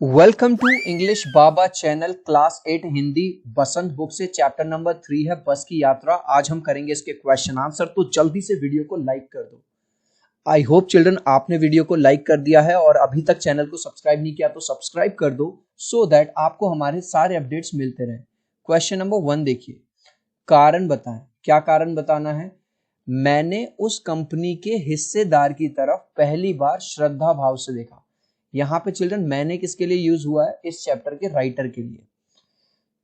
Welcome to English Baba channel class 8 Hindi Basant book से chapter number 3 है बस की यात्रा। आज हम करेंगे इसके क्वेश्चन आंसर, तो जल्दी से वीडियो को लाइक कर दो। आई होप चिल्ड्रन आपने वीडियो को लाइक कर दिया है और अभी तक चैनल को सब्सक्राइब नहीं किया तो सब्सक्राइब कर दो सो दैट आपको हमारे सारे अपडेट्स मिलते रहे। क्वेश्चन नंबर 1 देखिए, कारण बताएं। क्या कारण बताना है? मैंने उस कंपनी के हिस्सेदार की तरफ पहली बार श्रद्धा भाव से देखा। यहाँ पे चिल्ड्रन मैंने किसके लिए यूज हुआ है? इस चैप्टर के राइटर के लिए।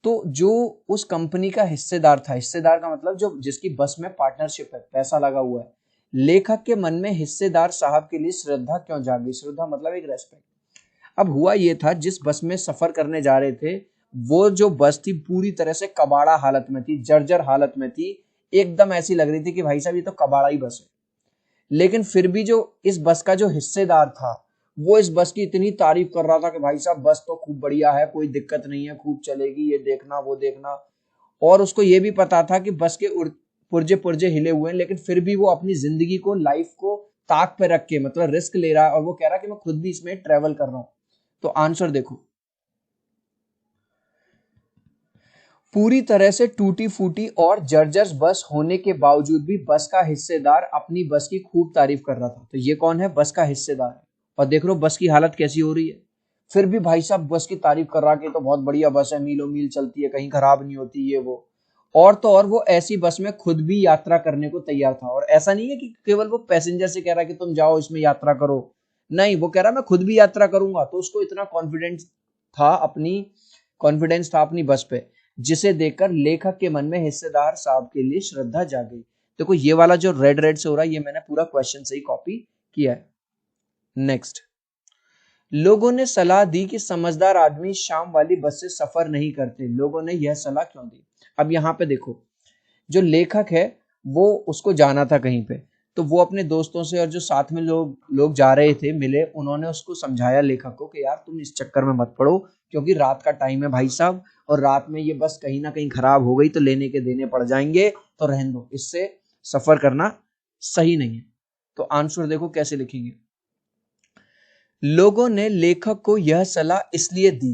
तो जो उस कंपनी का हिस्सेदार था, हिस्सेदार का मतलब जो जिसकी बस में पार्टनरशिप है, पैसा लगा हुआ है, लेखक के मन में हिस्सेदार साहब के लिए श्रद्धा क्यों जागी? श्रद्धा मतलब एक रेस्पेक्ट। अब हुआ ये था, जिस बस में सफर करने जा रहे थे वो जो बस थी पूरी तरह से कबाड़ा हालत में थी, जर्जर हालत में थी, एकदम ऐसी लग रही थी कि भाई साहब ये तो कबाड़ा ही बस है। लेकिन फिर भी जो इस बस का जो हिस्सेदार था वो इस बस की इतनी तारीफ कर रहा था कि भाई साहब बस तो खूब बढ़िया है, कोई दिक्कत नहीं है, खूब चलेगी, ये देखना वो देखना। और उसको ये भी पता था कि बस के पुर्जे पुर्जे हिले हुए हैं, लेकिन फिर भी वो अपनी जिंदगी को, लाइफ को ताक पे रख के मतलब रिस्क ले रहा है और वो कह रहा है कि मैं खुद भी इसमें ट्रेवल कर रहा हूं। तो आंसर देखो, पूरी तरह से टूटी फूटी और जर्जर बस होने के बावजूद भी बस का हिस्सेदार अपनी बस की खूब तारीफ कर रहा था। तो ये कौन है? बस का हिस्सेदार है। और देख लो बस की हालत कैसी हो रही है, फिर भी भाई साहब बस की तारीफ कर रहा कि तो बहुत बढ़िया बस है, मीलों मील चलती है, कहीं खराब नहीं होती, ये वो। और तो और वो ऐसी बस में खुद भी यात्रा करने को तैयार था। और ऐसा नहीं है कि केवल वो पैसेंजर से कह रहा है कि तुम जाओ इसमें यात्रा करो, नहीं, वो कह रहा मैं खुद भी यात्रा करूंगा। तो उसको इतना कॉन्फिडेंस था अपनी बस पे, जिसे देखकर लेखक के मन में हिस्सेदार साहब के लिए श्रद्धा जागी। देखो ये वाला जो रेड रेड से हो रहा है, ये मैंने पूरा क्वेश्चन से ही कॉपी किया है। नेक्स्ट, लोगों ने सलाह दी कि समझदार आदमी शाम वाली बस से सफर नहीं करते। लोगों ने यह सलाह क्यों दी? अब यहाँ पे देखो, जो लेखक है वो, उसको जाना था कहीं पे, तो वो अपने दोस्तों से और जो साथ में लोग लोग जा रहे थे मिले, उन्होंने उसको समझाया लेखक को कि यार तुम इस चक्कर में मत पड़ो, क्योंकि रात का टाइम है भाई साहब, और रात में ये बस कहीं ना कहीं खराब हो गई तो लेने के देने पड़ जाएंगे, तो रहने दो, इससे सफर करना सही नहीं है। तो आंसर देखो कैसे लिखेंगे। लोगों ने लेखक को यह सलाह इसलिए दी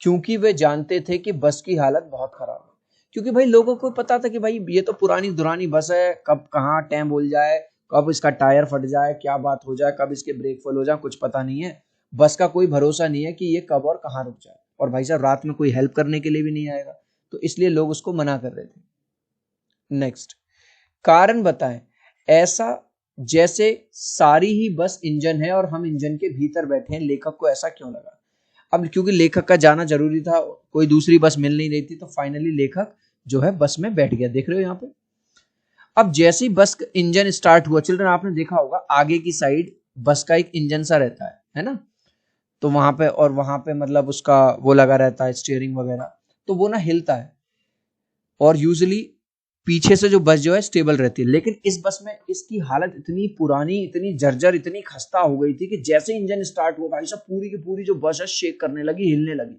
क्योंकि वे जानते थे कि बस की हालत बहुत खराब है। क्योंकि भाई लोगों को पता था कि भाई ये तो पुरानी दुरानी बस है, कब कहाँ टाइम बोल जाए, कब इसका टायर फट जाए, क्या बात हो जाए, कब इसके ब्रेक फेल हो जाए, कुछ पता नहीं है। बस का कोई भरोसा नहीं है कि ये कब और कहाँ रुक जाए, और भाई साहब रात में कोई हेल्प करने के लिए भी नहीं आएगा, तो इसलिए लोग उसको मना कर रहे थे। नेक्स्ट, कारण बताएं। ऐसा जैसे सारी ही बस इंजन है और हम इंजन के भीतर बैठे हैं, लेखक को ऐसा क्यों लगा? अब क्योंकि लेखक का जाना जरूरी था, कोई दूसरी बस मिल नहीं रही थी, तो फाइनली लेखक जो है बस में बैठ गया। देख रहे हो यहाँ पे। अब जैसे ही बस इंजन स्टार्ट हुआ, चिल्ड्रन आपने देखा होगा आगे की साइड बस का एक इंजन सा रहता है ना, तो वहां पे, और वहां पे मतलब उसका वो लगा रहता है स्टीयरिंग वगैरह, तो वो ना हिलता है, और यूजुअली पीछे से जो बस जो है स्टेबल रहती है। लेकिन इस बस में इसकी हालत इतनी पुरानी, इतनी जर्जर, इतनी खस्ता हो गई थी कि जैसे इंजन स्टार्ट हुआ भाई साहब पूरी की पूरी जो बस है शेक करने लगी, हिलने लगी।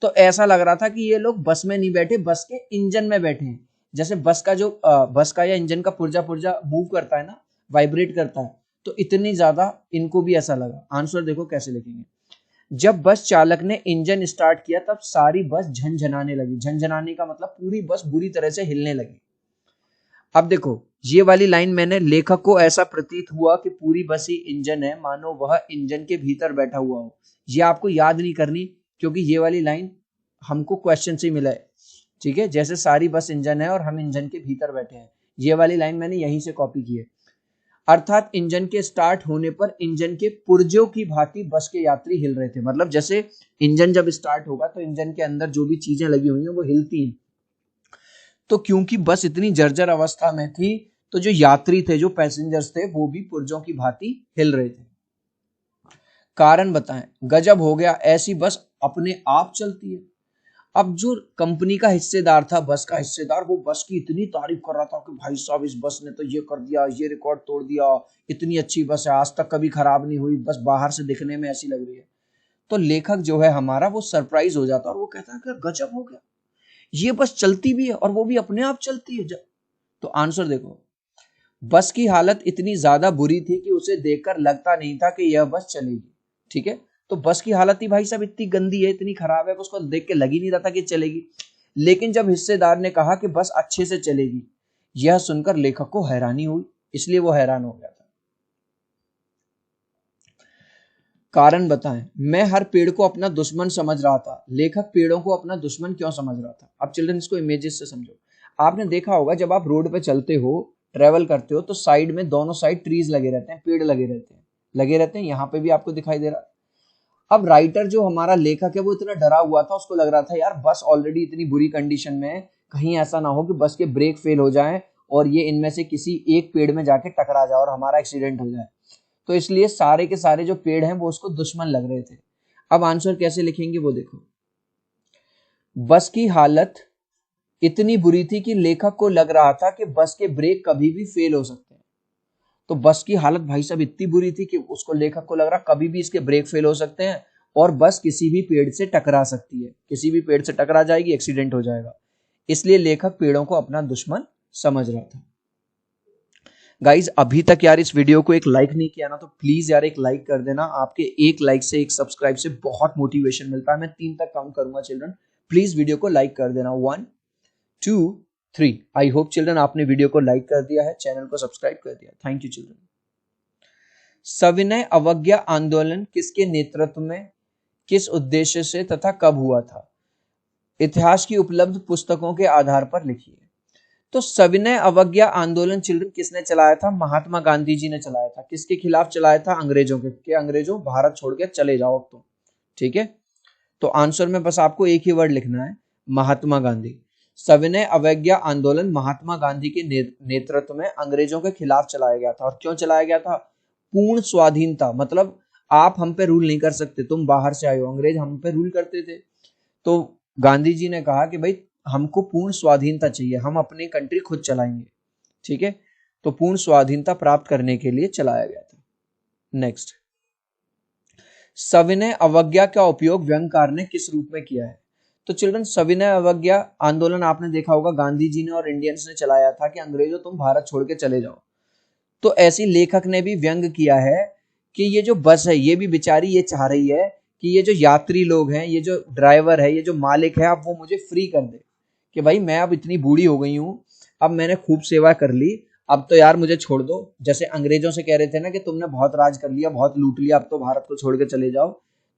तो ऐसा लग रहा था कि ये लोग बस में नहीं बैठे, बस के इंजन में बैठे हैं। जैसे बस का या इंजन का पुर्जा पुर्जा मूव करता है ना, वाइब्रेट करता है, तो इतनी ज्यादा इनको भी ऐसा लगा। आंसर देखो कैसे लिखेंगे। जब बस चालक ने इंजन स्टार्ट किया तब सारी बस झनझनाने लगी। झनझनाने का मतलब पूरी बस बुरी तरह से हिलने लगी। अब देखो ये वाली लाइन, मैंने लेखक को ऐसा प्रतीत हुआ कि पूरी बस ही इंजन है, मानो वह इंजन के भीतर बैठा हुआ हो। ये आपको याद नहीं करनी, क्योंकि ये वाली लाइन हमको क्वेश्चन से मिला है। ठीक है, जैसे सारी बस इंजन है और हम इंजन के भीतर बैठे हैं, ये वाली लाइन मैंने यहीं से कॉपी की है। अर्थात इंजन के स्टार्ट होने पर इंजन के पुर्जों की भांति बस के यात्री हिल रहे थे। मतलब जैसे इंजन जब स्टार्ट होगा तो इंजन के अंदर जो भी चीजें लगी हुई हैं वो हिलती हैं। तो क्योंकि बस इतनी जर्जर अवस्था में थी, तो जो यात्री थे, जो पैसेंजर्स थे, वो भी पुर्जों की भांति हिल रहे थे। कारण बताएं। गजब हो गया, ऐसी बस अपने आप चलती है। अब जो कंपनी का हिस्सेदार था, बस का हिस्सेदार, वो बस की इतनी तारीफ कर रहा था कि भाई साहब इस बस ने तो ये कर दिया, ये रिकॉर्ड तोड़ दिया, इतनी अच्छी बस है, आज तक कभी खराब नहीं हुई, बस बाहर से दिखने में ऐसी लग रही है। तो लेखक जो है हमारा, वो सरप्राइज हो जाता है और वो कहता है कि गजब हो गया, ये बस चलती भी है और वो भी अपने आप चलती है। तो आंसर देखो, बस की हालत इतनी ज्यादा बुरी थी कि उसे देखकर लगता नहीं था कि यह बस चलेगी। ठीक है, तो बस की हालत ही भाई साहब इतनी गंदी है, इतनी खराब है कि उसको देख के लग ही नहीं रहा था कि चलेगी। लेकिन जब हिस्सेदार ने कहा कि बस अच्छे से चलेगी, यह सुनकर लेखक को हैरानी हुई, इसलिए वो हैरान हो गया था। कारण बताएं। मैं हर पेड़ को अपना दुश्मन समझ रहा था। लेखक पेड़ों को अपना दुश्मन क्यों समझ रहा था? अब चिल्ड्रन इसको इमेजेस से समझो। आपने देखा होगा जब आप रोड पे चलते हो, ट्रेवल करते हो, तो साइड में दोनों साइड ट्रीज लगे रहते हैं, पेड़ लगे रहते हैं। यहाँ पे भी आपको दिखाई दे रहा है। अब राइटर जो हमारा लेखक है वो इतना डरा हुआ था, उसको लग रहा था यार बस ऑलरेडी इतनी बुरी कंडीशन में है, कहीं ऐसा ना हो कि बस के ब्रेक फेल हो जाएं और ये इनमें से किसी एक पेड़ में जाके टकरा जाए और हमारा एक्सीडेंट हो जाए। तो इसलिए सारे के सारे जो पेड़ हैं वो उसको दुश्मन लग रहे थे। अब आंसर कैसे लिखेंगे वो देखो। बस की हालत इतनी बुरी थी कि लेखक को लग रहा था कि बस के ब्रेक कभी भी फेल हो सकते हैं। तो बस की हालत भाई साहब इतनी बुरी थी कि उसको, लेखक को लग रहा कभी भी इसके ब्रेक फेल हो सकते हैं और बस किसी भी पेड़ से टकरा सकती है, किसी भी पेड़ से टकरा जाएगी, एक्सीडेंट हो जाएगा। इसलिए लेखक पेड़ों को अपना दुश्मन समझ रहा था। गाइज अभी तक यार इस वीडियो को एक लाइक नहीं किया ना, तो प्लीज यार एक लाइक कर देना। आपके एक लाइक से, एक सब्सक्राइब से बहुत मोटिवेशन मिलता है। मैं 3 तक काउंट करूंगा चिल्ड्रन, प्लीज वीडियो को लाइक कर देना। 1 2 3। आई होप चिल्ड्रन आपने वीडियो को लाइक कर दिया है, चैनल को सब्सक्राइब कर दिया। Thank you children. सविनय अवज्ञा आंदोलन किसके नेतृत्व में, किस उद्देश्य से तथा कब हुआ था? इतिहास की उपलब्ध पुस्तकों के आधार पर लिखिए। तो सविनय अवज्ञा आंदोलन चिल्ड्रन किसने चलाया था? महात्मा गांधी जी ने चलाया था। किसके खिलाफ चलाया था? अंग्रेजों के। कि अंग्रेजों भारत छोड़ के चले जाओ तुम। ठीक है, तो आंसर में बस आपको एक ही वर्ड लिखना है, महात्मा गांधी। सविनय अवज्ञा आंदोलन महात्मा गांधी के नेतृत्व में अंग्रेजों के खिलाफ चलाया गया था। और क्यों चलाया गया था? पूर्ण स्वाधीनता, मतलब आप हम पे रूल नहीं कर सकते, तुम बाहर से आए हो, अंग्रेज हम पे रूल करते थे। तो गांधी जी ने कहा कि भाई हमको पूर्ण स्वाधीनता चाहिए, हम अपनी कंट्री खुद चलाएंगे। ठीक है, तो पूर्ण स्वाधीनता प्राप्त करने के लिए चलाया गया था। नेक्स्ट, सविनय अवज्ञा का उपयोग व्यंग्यकार ने किस रूप में किया है? तो चिल्ड्रन सविनय अवज्ञा आंदोलन आपने देखा होगा गांधी जी ने और इंडियंस ने चलाया था कि अंग्रेजों तुम भारत छोड़ के चले जाओ। तो ऐसी लेखक ने भी व्यंग किया है कि ये जो बस है ये भी बेचारी ये चाह रही है कि ये जो यात्री लोग हैं, ये जो ड्राइवर है, ये जो मालिक है, अब वो मुझे फ्री कर दे। कि भाई मैं अब इतनी बूढ़ी हो गई हूँ, अब मैंने खूब सेवा कर ली, अब तो यार मुझे छोड़ दो। जैसे अंग्रेजों से कह रहे थे ना कि तुमने बहुत राज कर लिया, बहुत लूट लिया, अब तो भारत को छोड़ के चले जाओ।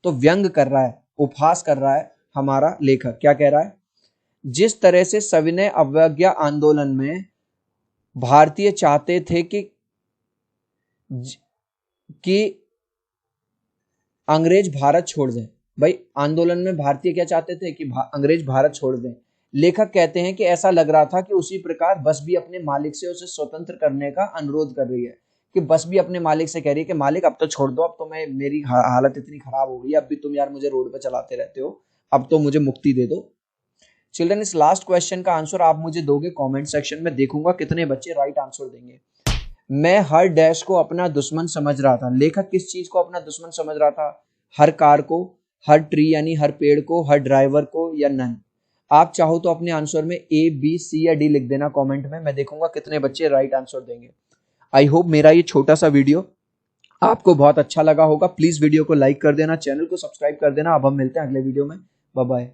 तो व्यंग कर रहा है, उपहास कर रहा है हमारा लेखक। क्या कह रहा है? जिस तरह से सविनय अवज्ञा आंदोलन में भारतीय चाहते थे कि अंग्रेज भारत छोड़ दें। भाई आंदोलन में भारतीय क्या चाहते थे? कि अंग्रेज भारत छोड़ दें। लेखक कहते हैं कि ऐसा लग रहा था कि उसी प्रकार बस भी अपने मालिक से उसे स्वतंत्र करने का अनुरोध कर रही है। कि बस भी अपने मालिक से कह रही है कि मालिक अब तो छोड़ दो, अब तो मैं, मेरी हालत इतनी खराब हो गई, अब भी तुम यार मुझे रोड पे चलाते रहते हो, अब तो मुझे मुक्ति दे दो। चिल्ड्रन इस लास्ट क्वेश्चन का आंसर आप मुझे दोगे कमेंट सेक्शन में, देखूंगा कितने बच्चे राइट आंसर देंगे। मैं हर डैश को अपना दुश्मन समझ रहा था। लेखक किस चीज को अपना दुश्मन समझ रहा था? हर कार को, हर ट्री यानी हर पेड़ को, हर ड्राइवर को, या नन? आप चाहो तो अपने आंसर में ए, बी, सी या डी लिख देना कमेंट में, मैं देखूंगा कितने बच्चे राइट आंसर देंगे। आई होप मेरा ये छोटा सा वीडियो आपको बहुत अच्छा लगा होगा। प्लीज वीडियो को लाइक कर देना, चैनल को सब्सक्राइब कर देना। अब हम मिलते हैं अगले वीडियो में। Bye bye.